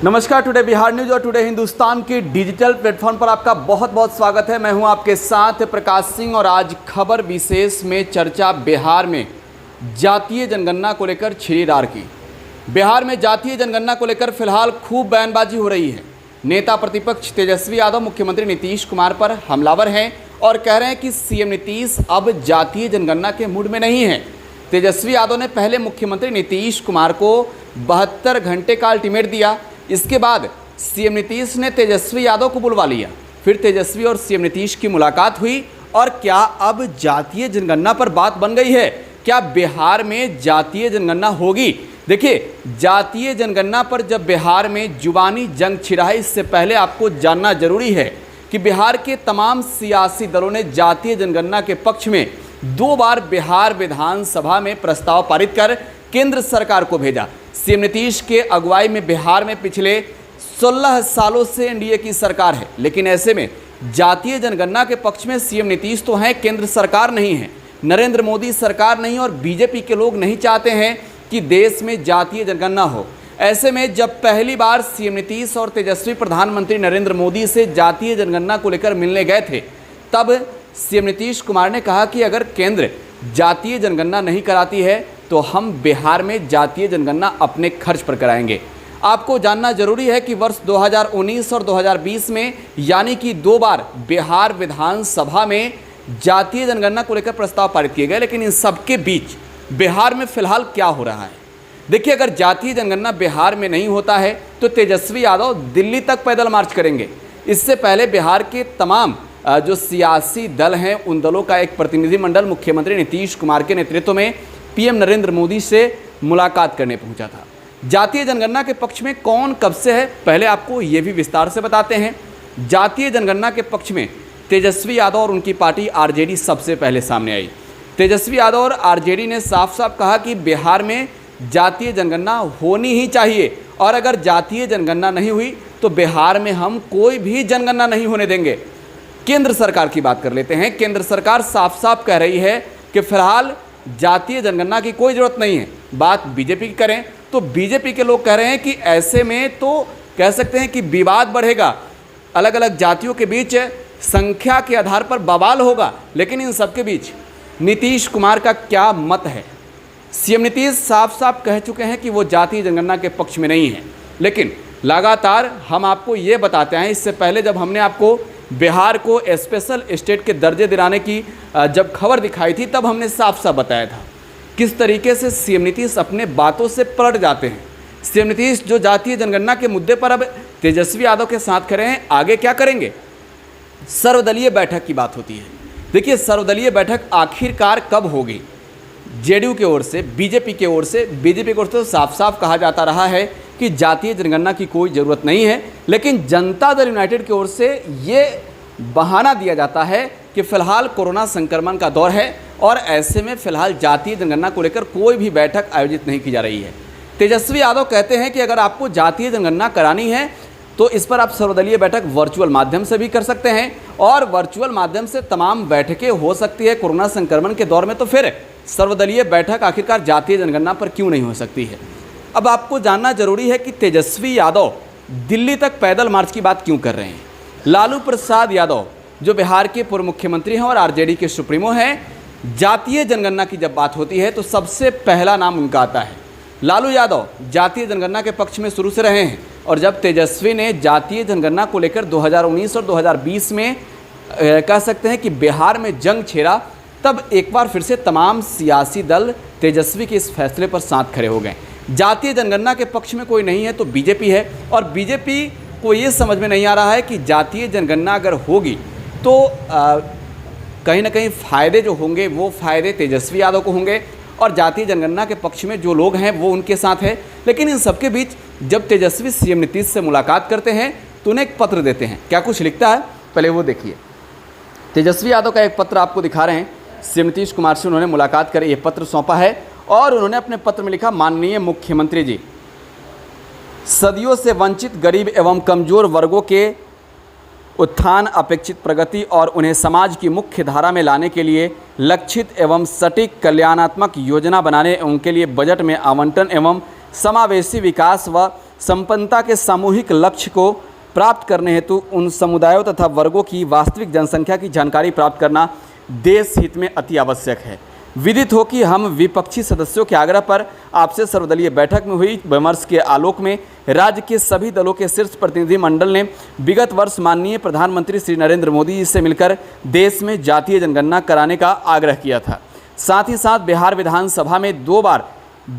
नमस्कार, today Bihar news और today Hindustan के डिजिटल प्लेटफॉर्म पर आपका बहुत बहुत स्वागत है। मैं हूं आपके साथ प्रकाश सिंह और आज खबर विशेष में चर्चा बिहार में जातीय जनगणना को लेकर छिड़ीदार की। बिहार में जातीय जनगणना को लेकर फिलहाल खूब बयानबाजी हो रही है। नेता प्रतिपक्ष तेजस्वी यादव मुख्यमंत्री नीतीश कुमार पर हमलावर हैं और कह रहे हैं कि सीएम नीतीश अब जातीय जनगणना के मूड में नहीं है। तेजस्वी यादव ने पहले मुख्यमंत्री नीतीश कुमार को 72 घंटे का अल्टीमेट दिया। इसके बाद सीएम नीतीश ने तेजस्वी यादव को बुलवा लिया। फिर तेजस्वी और सीएम नीतीश की मुलाकात हुई और क्या अब जातीय जनगणना पर बात बन गई है? क्या बिहार में जातीय जनगणना होगी? देखिए, जातीय जनगणना पर जब बिहार में जुबानी जंग छिड़ा है, इससे पहले आपको जानना जरूरी है कि बिहार के तमाम सियासी दलों ने जातीय जनगणना के पक्ष में 2 बार बिहार विधानसभा में प्रस्ताव पारित कर केंद्र सरकार को भेजा। सीएम नीतीश के अगुवाई में बिहार में पिछले 16 सालों से एनडीए की सरकार है, लेकिन ऐसे में जातीय जनगणना के पक्ष में सीएम नीतीश तो हैं, केंद्र सरकार नहीं है, नरेंद्र मोदी सरकार नहीं और बीजेपी के लोग नहीं चाहते हैं कि देश में जातीय जनगणना हो। ऐसे में जब पहली बार सीएम नीतीश और तेजस्वी प्रधानमंत्री नरेंद्र मोदी से जातीय जनगणना को लेकर मिलने गए थे, तब सीएम नीतीश कुमार ने कहा कि अगर केंद्र जातीय जनगणना नहीं कराती है तो हम बिहार में जातीय जनगणना अपने खर्च पर कराएंगे। आपको जानना जरूरी है कि वर्ष 2019 और 2020 में यानी कि 2 बार बिहार विधानसभा में जातीय जनगणना को लेकर प्रस्ताव पारित किए गए, लेकिन इन सबके बीच बिहार में फिलहाल क्या हो रहा है? देखिए, अगर जातीय जनगणना बिहार में नहीं होता है तो तेजस्वी यादव दिल्ली तक पैदल मार्च करेंगे। इससे पहले बिहार के तमाम जो सियासी दल हैं, उन दलों का एक प्रतिनिधिमंडल मुख्यमंत्री नीतीश कुमार के नेतृत्व में पीएम नरेंद्र मोदी से मुलाकात करने पहुंचा था। जातीय जनगणना के पक्ष में कौन कब से है, पहले आपको ये भी विस्तार से बताते हैं। जातीय जनगणना के पक्ष में तेजस्वी यादव और उनकी पार्टी आरजेडी सबसे पहले सामने आई। तेजस्वी यादव और आरजेडी ने साफ साफ कहा कि बिहार में जातीय जनगणना होनी ही चाहिए और अगर जातीय जनगणना नहीं हुई तो बिहार में हम कोई भी जनगणना नहीं होने देंगे। केंद्र सरकार की बात कर लेते हैं। केंद्र सरकार साफ साफ कह रही है कि फिलहाल जातीय जनगणना की कोई ज़रूरत नहीं है। बात बीजेपी की करें तो बीजेपी के लोग कह रहे हैं कि ऐसे में तो कह सकते हैं कि विवाद बढ़ेगा, अलग अलग जातियों के बीच संख्या के आधार पर बवाल होगा। लेकिन इन सबके बीच नीतीश कुमार का क्या मत है? सीएम नीतीश साफ साफ कह चुके हैं कि वो जातीय जनगणना के पक्ष में नहीं है, लेकिन लगातार हम आपको ये बताते हैं। इससे पहले जब हमने आपको बिहार को स्पेशल स्टेट के दर्जे दिलाने की जब खबर दिखाई थी, तब हमने साफ साफ बताया था किस तरीके से सीएम नीतीश अपने बातों से पलट जाते हैं। सीएम नीतीश जो जातीय जनगणना के मुद्दे पर अब तेजस्वी यादव के साथ खड़े हैं, आगे क्या करेंगे? सर्वदलीय बैठक की बात होती है। देखिए, सर्वदलीय बैठक आखिरकार कब होगी? जेडीयू की ओर से, बीजेपी की ओर से तो साफ साफ कहा जाता रहा है कि जातीय जनगणना की कोई ज़रूरत नहीं है, लेकिन जनता दल यूनाइटेड की ओर से ये बहाना दिया जाता है कि फिलहाल कोरोना संक्रमण का दौर है और ऐसे में फिलहाल जातीय जनगणना को लेकर कोई भी बैठक आयोजित नहीं की जा रही है। तेजस्वी यादव कहते हैं कि अगर आपको जातीय जनगणना करानी है तो इस पर आप सर्वदलीय बैठक वर्चुअल माध्यम से भी कर सकते हैं और वर्चुअल माध्यम से तमाम बैठकें हो सकती है। कोरोना संक्रमण के दौर में तो फिर सर्वदलीय बैठक आखिरकार जातीय जनगणना पर क्यों नहीं हो सकती है? अब आपको जानना जरूरी है कि तेजस्वी यादव दिल्ली तक पैदल मार्च की बात क्यों कर रहे हैं। लालू प्रसाद यादव जो बिहार के पूर्व मुख्यमंत्री हैं और आरजेडी के सुप्रीमो हैं, जातीय जनगणना की जब बात होती है तो सबसे पहला नाम उनका आता है। लालू यादव जातीय जनगणना के पक्ष में शुरू से रहे हैं और जब तेजस्वी ने जातीय जनगणना को लेकर 2019 और 2020 में कह सकते हैं कि बिहार में जंग छेड़ा, तब एक बार फिर से तमाम सियासी दल तेजस्वी के इस फैसले पर साथ खड़े हो गए। जातीय जनगणना के पक्ष में कोई नहीं है तो बीजेपी है और बीजेपी को ये समझ में नहीं आ रहा है कि जातीय जनगणना अगर होगी तो कहीं ना कहीं फ़ायदे जो होंगे वो फ़ायदे तेजस्वी यादव को होंगे और जातीय जनगणना के पक्ष में जो लोग हैं वो उनके साथ है। लेकिन इन सबके बीच जब तेजस्वी सीएम नीतीश से मुलाकात करते हैं तो उन्हें एक पत्र देते हैं। क्या कुछ लिखता है, पहले वो देखिए। तेजस्वी यादव का एक पत्र आपको दिखा रहे हैं। सीएम नीतीश कुमार से उन्होंने मुलाकात कर ये पत्र सौंपा है और उन्होंने अपने पत्र में लिखा, माननीय मुख्यमंत्री जी, सदियों से वंचित गरीब एवं कमज़ोर वर्गों के उत्थान, अपेक्षित प्रगति और उन्हें समाज की मुख्य धारा में लाने के लिए लक्षित एवं सटीक कल्याणात्मक योजना बनाने, उनके लिए बजट में आवंटन एवं समावेशी विकास व संपन्नता के सामूहिक लक्ष्य को प्राप्त करने हेतु उन समुदायों तथा वर्गों की वास्तविक जनसंख्या की जानकारी प्राप्त करना देश हित में अति आवश्यक है। विदित हो कि हम विपक्षी सदस्यों के आग्रह पर आपसे सर्वदलीय बैठक में हुई विमर्श के आलोक में राज्य के सभी दलों के शीर्ष प्रतिनिधिमंडल ने विगत वर्ष माननीय प्रधानमंत्री श्री नरेंद्र मोदी जी से मिलकर देश में जातीय जनगणना कराने का आग्रह किया था। साथ ही साथ बिहार विधानसभा में 2 बार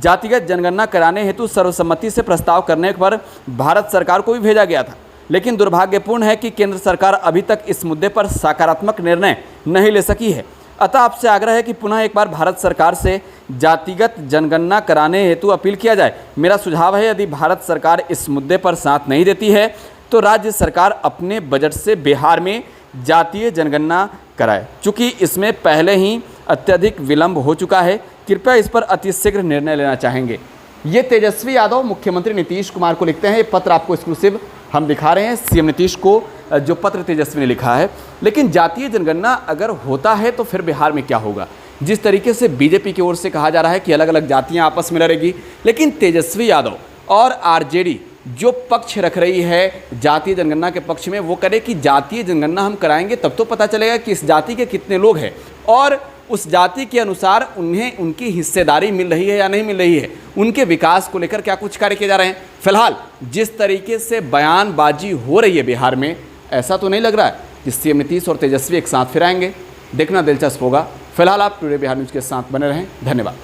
जातिगत जनगणना कराने हेतु सर्वसम्मति से प्रस्ताव करने पर भारत सरकार को भी भेजा गया था, लेकिन दुर्भाग्यपूर्ण है कि केंद्र सरकार अभी तक इस मुद्दे पर सकारात्मक निर्णय नहीं ले सकी है। अतः आपसे आग्रह है कि पुनः एक बार भारत सरकार से जातिगत जनगणना कराने हेतु अपील किया जाए। मेरा सुझाव है, यदि भारत सरकार इस मुद्दे पर साथ नहीं देती है तो राज्य सरकार अपने बजट से बिहार में जातीय जनगणना कराए। चूँकि इसमें पहले ही अत्यधिक विलंब हो चुका है, कृपया इस पर अतिशीघ्र निर्णय लेना चाहेंगे। ये तेजस्वी यादव मुख्यमंत्री नीतीश कुमार को लिखते हैं। ये पत्र आपको एक्सक्लूसिव हम दिखा रहे हैं, सीएम नीतीश को जो पत्र तेजस्वी ने लिखा है। लेकिन जातीय जनगणना अगर होता है तो फिर बिहार में क्या होगा? जिस तरीके से बीजेपी की ओर से कहा जा रहा है कि अलग अलग जातियां आपस में लड़ेगी, लेकिन तेजस्वी यादव और आरजेडी जो पक्ष रख रही है जातीय जनगणना के पक्ष में, वो करे कि जातीय जनगणना हम कराएंगे तब तो पता चलेगा कि इस जाति के कितने लोग हैं और उस जाति के अनुसार उन्हें उनकी हिस्सेदारी मिल रही है या नहीं मिल रही है, उनके विकास को लेकर क्या कुछ कार्य किए जा रहे हैं। फिलहाल जिस तरीके से बयानबाजी हो रही है बिहार में, ऐसा तो नहीं लग रहा है कि सीएम नीतीश और तेजस्वी एक साथ फिर आएंगे। देखना दिलचस्प होगा। फिलहाल आप टुडे बिहार न्यूज़ के साथ बने रहें। धन्यवाद।